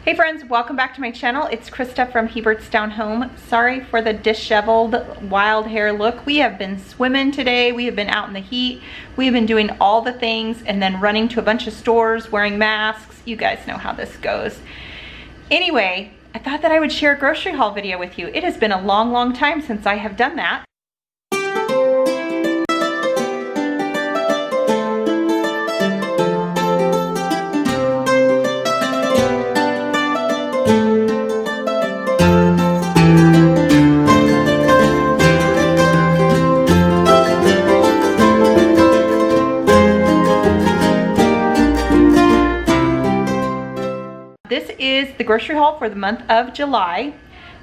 Hey friends, welcome back to my channel. It's Krista from Hebert's Down Home. Sorry for the disheveled wild hair look. We have been swimming today. We have been out in the heat. We have been doing all the things and then running to a bunch of stores, wearing masks. You guys know how this goes. Anyway, I thought that I would share a grocery haul video with you. It has been a long time since I have done that. This is the grocery haul for the month of July.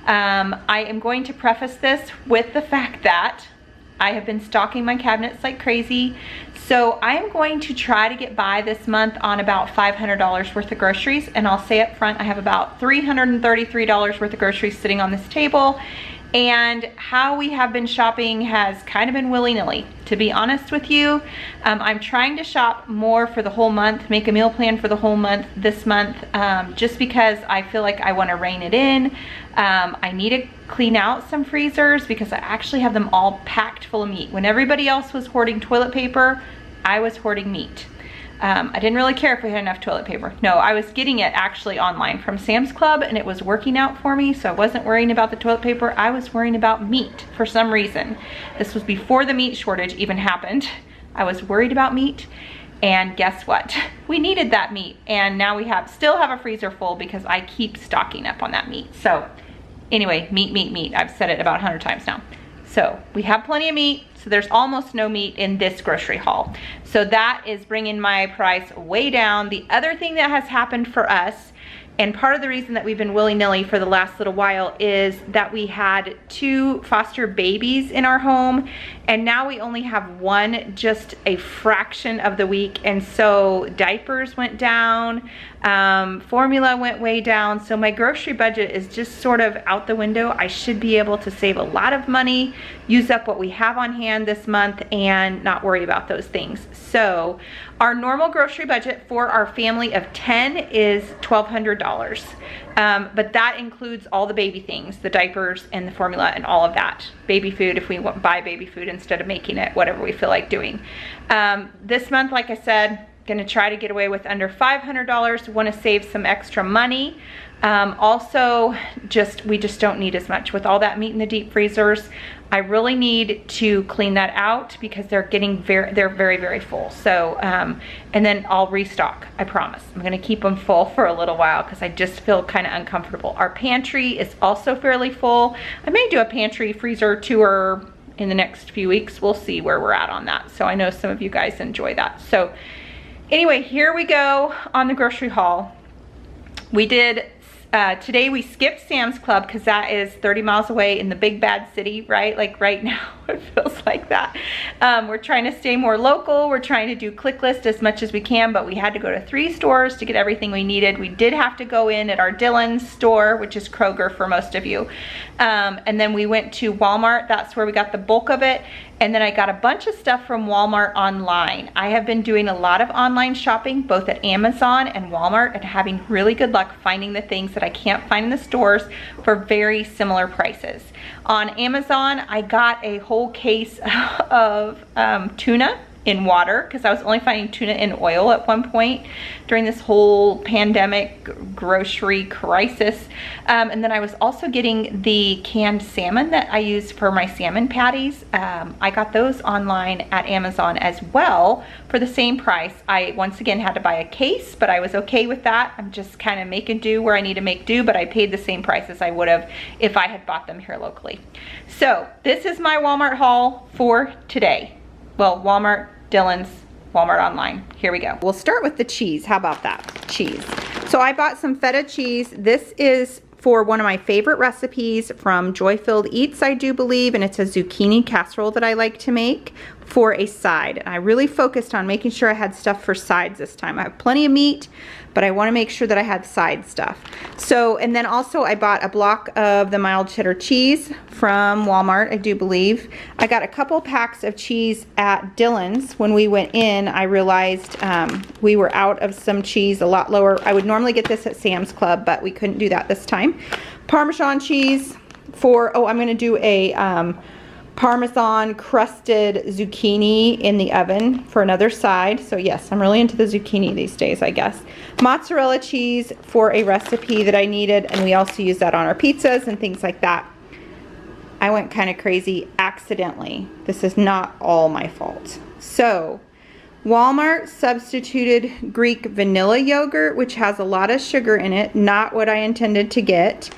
I am going to preface this with the fact that I have been stocking my cabinets like crazy. So I am going to try to get by this month on about $500 worth of groceries. And I'll say up front, I have about $333 worth of groceries sitting on this table. And how we have been shopping has kind of been willy-nilly, to be honest with you. I'm trying to shop more for the whole month, make a meal plan for the whole month this month, just because I feel like I want to rein it in. I need to clean out some freezers because I actually have them all packed full of meat. When everybody else was hoarding toilet paper, I was hoarding meat. I didn't really care if we had enough toilet paper. No, I was getting it actually online from Sam's Club and it was working out for me, so I wasn't worrying about the toilet paper. I was worrying about meat for some reason. This was before the meat shortage even happened. I was worried about meat, and guess what? We needed that meat, and now we still have a freezer full because I keep stocking up on that meat. So anyway, meat. I've said it about 100 times now. So we have plenty of meat. So there's almost no meat in this grocery haul. So that is bringing my price way down. The other thing that has happened for us, and part of the reason that we've been willy-nilly for the last little while, is that we had 2 foster babies in our home, and now we only have 1 just a fraction of the week. And so diapers went down, formula went way down, so my grocery budget is just sort of out the window. I should be able to save a lot of money, use up what we have on hand this month, and not worry about those things. So our normal grocery budget for our family of 10 is $1,200. But that includes all the baby things, the diapers and the formula and all of that. Baby food, if we buy baby food instead of making it, whatever we feel like doing. This month, like I said, gonna try to get away with under $500. Want to save some extra money. Also, we just don't need as much with all that meat in the deep freezers. I really need to clean that out because they're very full. So, and then I'll restock, I promise. I'm gonna keep them full for a little while because I just feel kind of uncomfortable. Our pantry is also fairly full. I may do a pantry freezer tour in the next few weeks. We'll see where we're at on that. So I know some of you guys enjoy that. So anyway, here we go on the grocery haul. We did, today we skipped Sam's Club because that is 30 miles away in the big bad city, right? Like right now, it feels like that. We're trying to stay more local. We're trying to do click list as much as we can, but we had to go to 3 stores to get everything we needed. We did have to go in at our Dillon's store, which is Kroger for most of you. And then we went to Walmart. That's where we got the bulk of it. And then I got a bunch of stuff from Walmart online. I have been doing a lot of online shopping, both at Amazon and Walmart, and having really good luck finding the things that I can't find in the stores for very similar prices. On Amazon, I got a whole case of tuna in water because I was only finding tuna in oil at one point during this whole pandemic grocery crisis. And then I was also getting the canned salmon that I use for my salmon patties. I got those online at Amazon as well for the same price. I once again had to buy a case, but I was okay with that. I'm just kind of making do where I need to make do, but I paid the same price as I would have if I had bought them here locally. So this is my Walmart haul for today. Well, Walmart, Dillon's, Walmart online. Here we go. We'll start with the cheese. How about that? Cheese. So I bought some feta cheese. This is for one of my favorite recipes from Joy Filled Eats, I do believe, and it's a zucchini casserole that I like to make for a side. And I really focused on making sure I had stuff for sides this time. I have plenty of meat, but I want to make sure that I had side stuff. So, and then also I bought a block of the mild cheddar cheese from Walmart, I do believe. I got a couple packs of cheese at Dillon's. When we went in, I realized we were out of some cheese, a lot lower. I would normally get this at Sam's Club, but we couldn't do that this time. Parmesan cheese for, oh, I'm gonna do a Parmesan crusted zucchini in the oven for another side. So yes, I'm really into the zucchini these days, I guess. Mozzarella cheese for a recipe that I needed, and we also use that on our pizzas and things like that. I went kind of crazy accidentally. This is not all my fault. So Walmart substituted Greek vanilla yogurt, which has a lot of sugar in it, not what I intended to get.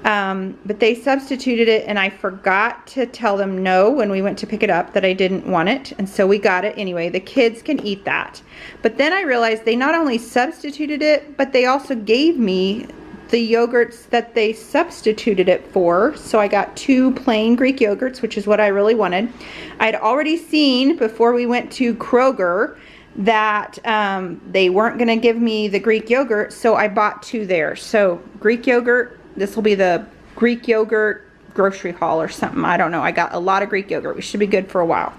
But they substituted it, and I forgot to tell them no when we went to pick it up that I didn't want it, and so we got it anyway. The kids can eat that. But then I realized they not only substituted it, but they also gave me the yogurts that they substituted it for. So I got 2 plain Greek yogurts, which is what I really wanted. I had already seen before we went to Kroger that they weren't going to give me the Greek yogurt, so I bought 2 there. So Greek yogurt. This will be the Greek yogurt grocery haul or something. I don't know. I got a lot of Greek yogurt. We should be good for a while.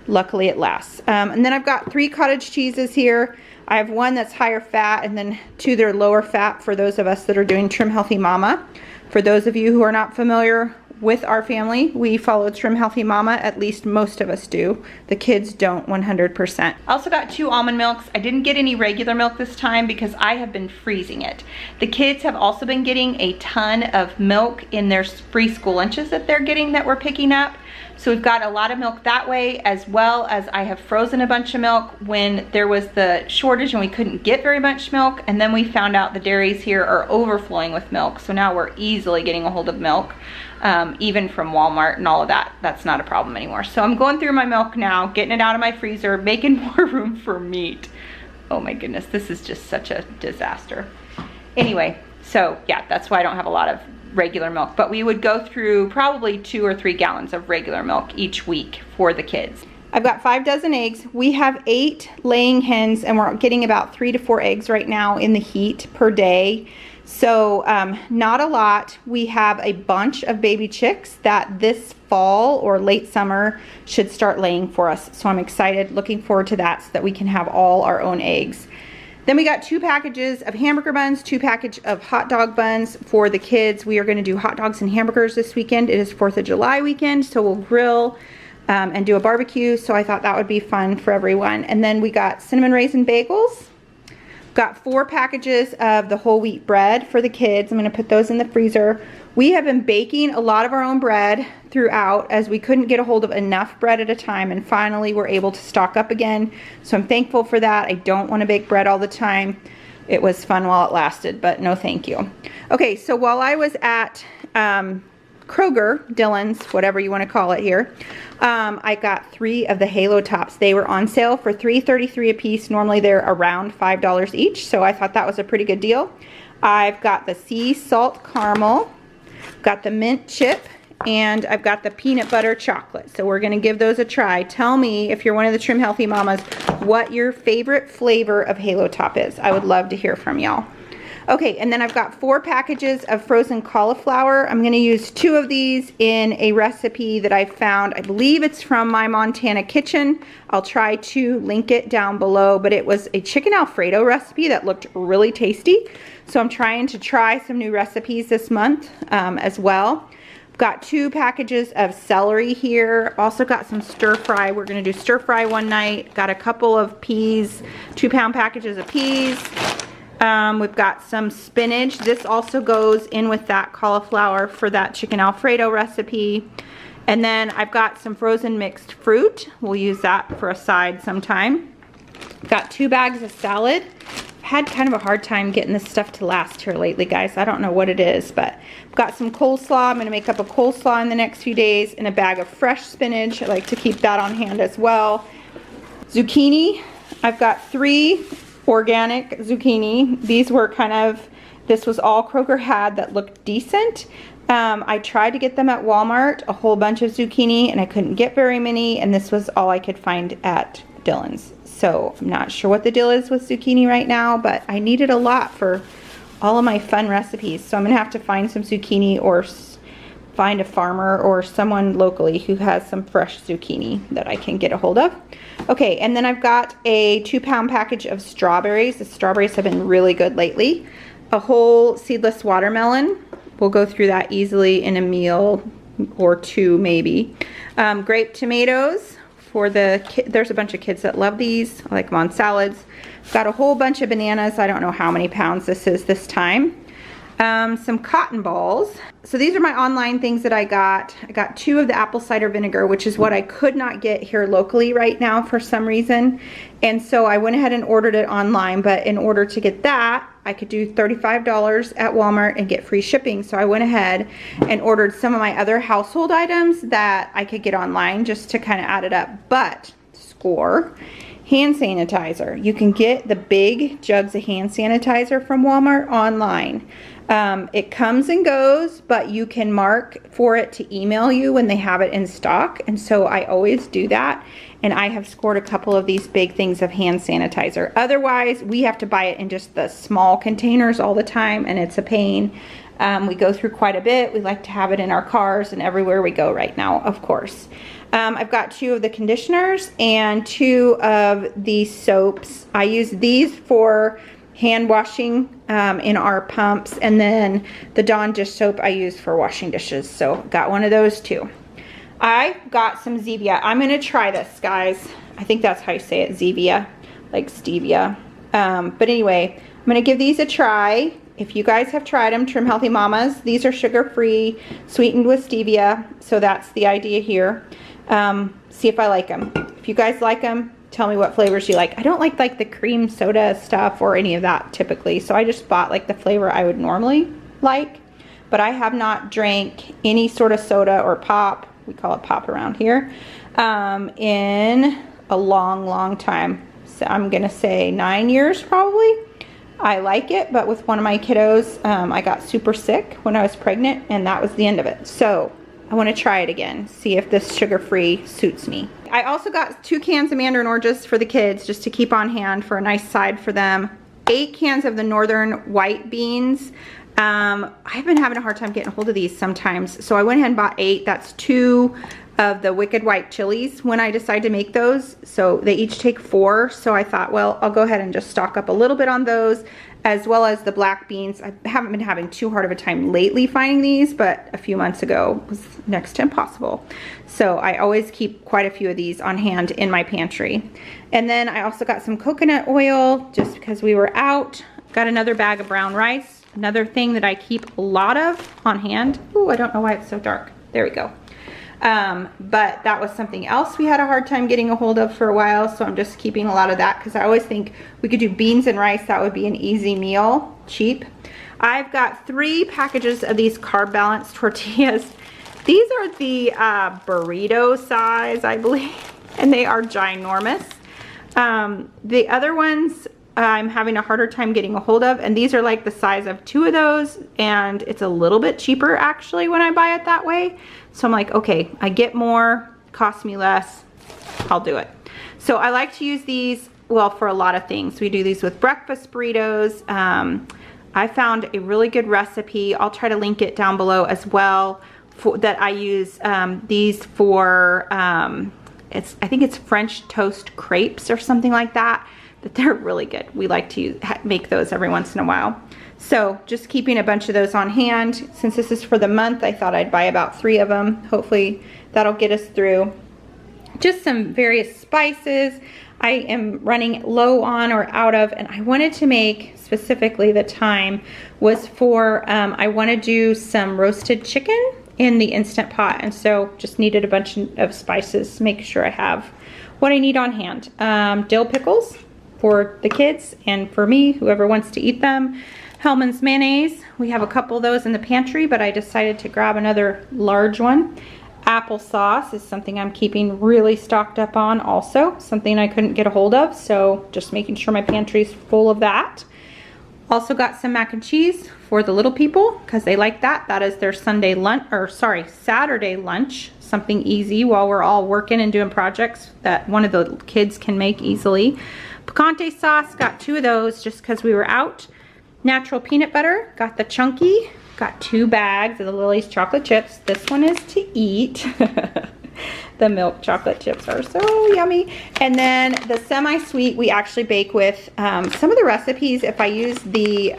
Luckily it lasts. And then I've got 3 cottage cheeses here. I have 1 that's higher fat and then 2 that are lower fat for those of us that are doing Trim Healthy Mama. For those of you who are not familiar with our family, we follow Trim Healthy Mama. At least most of us do. The kids don't 100%. I also got 2 almond milks. I didn't get any regular milk this time because I have been freezing it. The kids have also been getting a ton of milk in their free school lunches that they're getting that we're picking up. So we've got a lot of milk that way, as well as I have frozen a bunch of milk when there was the shortage and we couldn't get very much milk, and then we found out the dairies here are overflowing with milk, so now we're easily getting a hold of milk, even from Walmart and all of that. That's not a problem anymore. So I'm going through my milk now, getting it out of my freezer, making more room for meat. Oh my goodness, this is just such a disaster. Anyway, so yeah, that's why I don't have a lot of regular milk, but we would go through probably 2 or 3 gallons of regular milk each week for the kids. I've got 5 dozen eggs. We have 8 laying hens, and we're getting about 3 to 4 eggs right now in the heat per day. So not a lot. We have a bunch of baby chicks that this fall or late summer should start laying for us. So I'm excited, looking forward to that so that we can have all our own eggs. Then we got 2 packages of hamburger buns, 2 packages of hot dog buns for the kids. We are going to do hot dogs and hamburgers this weekend. It is 4th of July weekend, so we'll grill and do a barbecue. So I thought that would be fun for everyone. And then we got cinnamon raisin bagels. Got 4 packages of the whole wheat bread for the kids. I'm going to put those in the freezer. We have been baking a lot of our own bread throughout, as we couldn't get a hold of enough bread at a time, and finally we're able to stock up again. So I'm thankful for that. I don't want to bake bread all the time. It was fun while it lasted, but no thank you. Okay, so while I was at Kroger, Dillon's, whatever you want to call it here, I got 3 of the Halo Tops. They were on sale for $3.33 a piece. Normally they're around $5 each, so I thought that was a pretty good deal. I've got the sea salt caramel, got the mint chip, and I've got the peanut butter chocolate. So we're gonna give those a try. Tell me, if you're one of the Trim Healthy Mamas, what your favorite flavor of Halo Top is. I would love to hear from y'all. Okay, and then I've got 4 packages of frozen cauliflower. I'm gonna use 2 of these in a recipe that I found. I believe it's from My Montana Kitchen. I'll try to link it down below, but it was a chicken Alfredo recipe that looked really tasty. So I'm trying to try some new recipes this month as well. Got 2 packages of celery here. Also got some stir fry. We're gonna do stir fry one night. Got a couple of peas, 2-pound packages of peas. We've got some spinach. This also goes in with that cauliflower for that chicken Alfredo recipe. And then I've got some frozen mixed fruit. We'll use that for a side sometime. Got 2 bags of salad. Had kind of a hard time getting this stuff to last here lately, guys. I don't know what it is, but I've got some coleslaw. I'm gonna make up a coleslaw in the next few days, and a bag of fresh spinach. I like to keep that on hand as well. Zucchini. I've got 3 organic zucchini. These were kind of This was all Kroger had that looked decent. I tried to get them at Walmart, a whole bunch of zucchini, and I couldn't get very many, and this was all I could find at Dillon's. So I'm not sure what the deal is with zucchini right now, but I needed a lot for all of my fun recipes. So I'm gonna have to find some zucchini or find a farmer or someone locally who has some fresh zucchini that I can get a hold of. Okay, and then I've got a 2-pound package of strawberries. The strawberries have been really good lately. A whole seedless watermelon. We'll go through that easily in a meal or two maybe. Grape tomatoes for the kids. There's a bunch of kids that love these. I like them on salads. Got a whole bunch of bananas. I don't know how many pounds this is this time. Some cotton balls. So these are my online things that I got. I got 2 of the apple cider vinegar, which is what I could not get here locally right now for some reason. And so I went ahead and ordered it online, but in order to get that, I could do $35 at Walmart and get free shipping. So I went ahead and ordered some of my other household items that I could get online just to kind of add it up. But score, hand sanitizer. You can get the big jugs of hand sanitizer from Walmart online. It comes and goes, but you can mark for it to email you when they have it in stock. And so I always do that. And I have scored a couple of these big things of hand sanitizer. Otherwise, we have to buy it in just the small containers all the time, and it's a pain. We go through quite a bit. We like to have it in our cars and everywhere we go right now, of course. I've got 2 of the conditioners and 2 of the soaps. I use these for hand washing in our pumps, and then the Dawn dish soap I use for washing dishes. So got one of those too. I got some Zevia. I'm gonna try this, guys. I think that's how you say it, Zevia, like stevia. But anyway, I'm gonna give these a try. If you guys have tried them, Trim Healthy Mamas, these are sugar-free, sweetened with stevia. So that's the idea here. See if I like them. If you guys like them, tell me what flavors you like. I don't like the cream soda stuff or any of that typically. So I just bought like the flavor I would normally like. But I have not drank any sort of soda or pop, we call it pop around here, in a long, long time. So I'm gonna say 9 years probably. I like it, but with one of my kiddos, I got super sick when I was pregnant, and that was the end of it. So I want to try it again, see if this sugar-free suits me. I also got 2 cans of mandarin oranges for the kids, just to keep on hand for a nice side for them. 8 cans of the northern white beans. I've been having a hard time getting a hold of these sometimes, so I went ahead and bought 8. That's 2 of the wicked white chilies when I decide to make those. So they each take 4. So I thought, well, I'll go ahead and just stock up a little bit on those, as well as the black beans. I haven't been having too hard of a time lately finding these, but a few months ago was next to impossible. So I always keep quite a few of these on hand in my pantry. And then I also got some coconut oil just because we were out. Got another bag of brown rice, another thing that I keep a lot of on hand. Ooh, I don't know why it's so dark. There we go. But that was something else we had a hard time getting a hold of for a while, so I'm just keeping a lot of that because I always think we could do beans and rice. That would be an easy meal, cheap. I've got 3 packages of these Carb Balance tortillas. These are the burrito size, I believe, and they are ginormous. The other ones I'm having a harder time getting a hold of, and these are like the size of 2 of those, and it's a little bit cheaper actually when I buy it that way. So I'm like, okay, I get more, costs me less, I'll do it. So I like to use these, well, for a lot of things. We do these with breakfast burritos. I found a really good recipe. I'll try to link it down below as well, that I use these for, I think it's French toast crepes or something like that. But they're really good. We like to make those every once in a while. So just keeping a bunch of those on hand. Since this is for the month, I thought I'd buy about 3 of them. Hopefully that'll get us through. Just some various spices I am running low on or out of, and I wanted to make, specifically the time was for, I want to do some roasted chicken in the Instant Pot, and so just needed a bunch of spices to make sure I have what I need on hand. Dill pickles for the kids and for me, whoever wants to eat them. Hellmann's mayonnaise. We have a couple of those in the pantry, but I decided to grab another large one. Applesauce is something I'm keeping really stocked up on also. Something I couldn't get a hold of, so just making sure my pantry's full of that. Also got some mac and cheese for the little people because they like that. That is their Sunday lunch, or sorry, Saturday lunch. Something easy while we're all working and doing projects that one of the kids can make easily. Picante sauce, got 2 of those just because we were out. Natural peanut butter, got the chunky. Got 2 bags of the Lily's chocolate chips. This one is to eat. The milk chocolate chips are so yummy. And then the semi-sweet we actually bake with some of the recipes. If I use the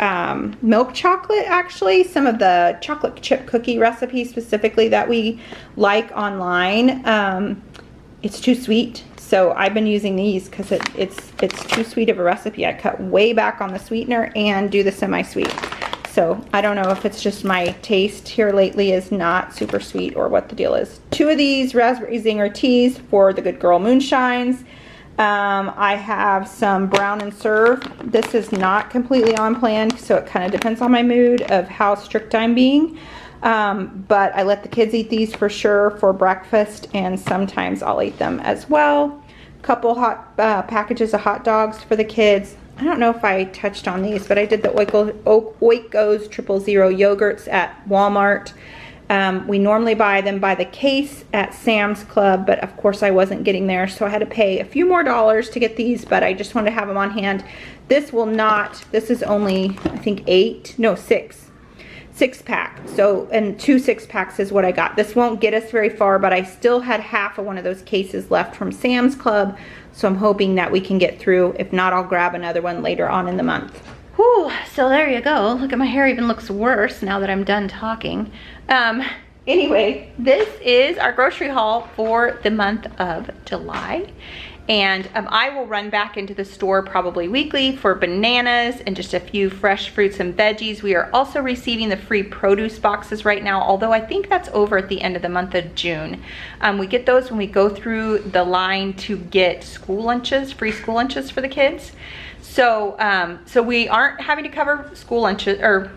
milk chocolate, actually, some of the chocolate chip cookie recipes specifically that we like online, it's too sweet. So I've been using these because it's too sweet of a recipe. I cut way back on the sweetener and do the semi-sweet. So I don't know if it's just my taste here lately is not super sweet or what the deal is. 2 of these raspberry Zinger teas for the Good Girl Moonshines. I have some brown and serve. This is not completely on plan, so it kind of depends on my mood of how strict I'm being. But I let the kids eat these for sure for breakfast, and sometimes I'll eat them as well. Couple hot packages of hot dogs for the kids. I don't know if I touched on these, but I did the Oikos 000 yogurts at Walmart. We normally buy them by the case at Sam's Club, but of course I wasn't getting there, so I had to pay a few more dollars to get these, but I just wanted to have them on hand. This will not, this is only, I think 6-pack. So, and 2 6-packs is what I got. This won't get us very far, but I still had half of one of those cases left from Sam's Club. So I'm hoping that we can get through. If not, I'll grab another one later on in the month. Whew, so there you go. Look at my hair, even looks worse now that I'm done talking. Anyway, this is our grocery haul for the month of July. And I will run back into the store probably weekly for bananas and just a few fresh fruits and veggies. We are also receiving the free produce boxes right now, although I think that's over at the end of the month of June. We get those when we go through the line to get school lunches, free school lunches for the kids. So, so we aren't having to cover school lunches or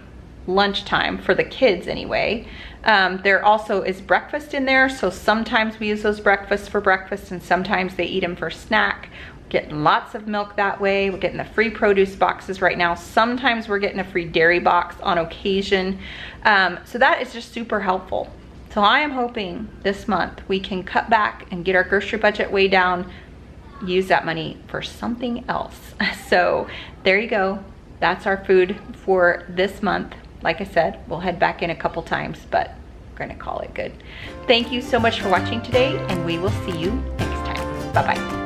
lunchtime for the kids anyway. There also is breakfast in there, so sometimes we use those breakfasts for breakfast and sometimes they eat them for snack. We're getting lots of milk that way. We're getting the free produce boxes right now. Sometimes we're getting a free dairy box on occasion. So that is just super helpful. So I am hoping this month we can cut back and get our grocery budget way down, use that money for something else. So there you go. That's our food for this month. Like I said, we'll head back in a couple times, but we're gonna call it good. Thank you so much for watching today, and we will see you next time. Bye-bye.